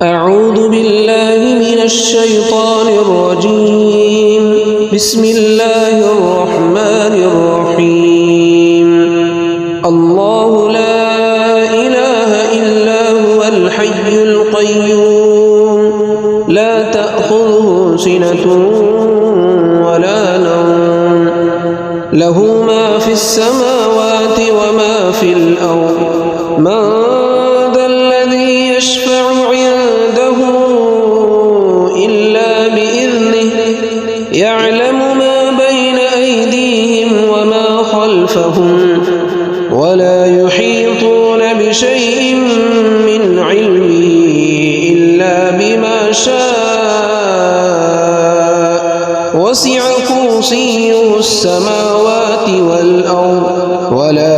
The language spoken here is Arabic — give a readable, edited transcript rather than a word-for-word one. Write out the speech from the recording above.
أعوذ بالله من الشيطان الرجيم. بسم الله الرحمن الرحيم. الله لا إله إلا هو الحي القيوم لا تأخذه سنة ولا نوم له ما في السماوات وما في الأرض. من ذا الذي يشفع عنده إلا بإذنه يعلم ما بين أيديهم وما خلفهم ولا يحيطون بشيء من علمه إلا بما شاء وسع كرسيه السماوات والأرض ولا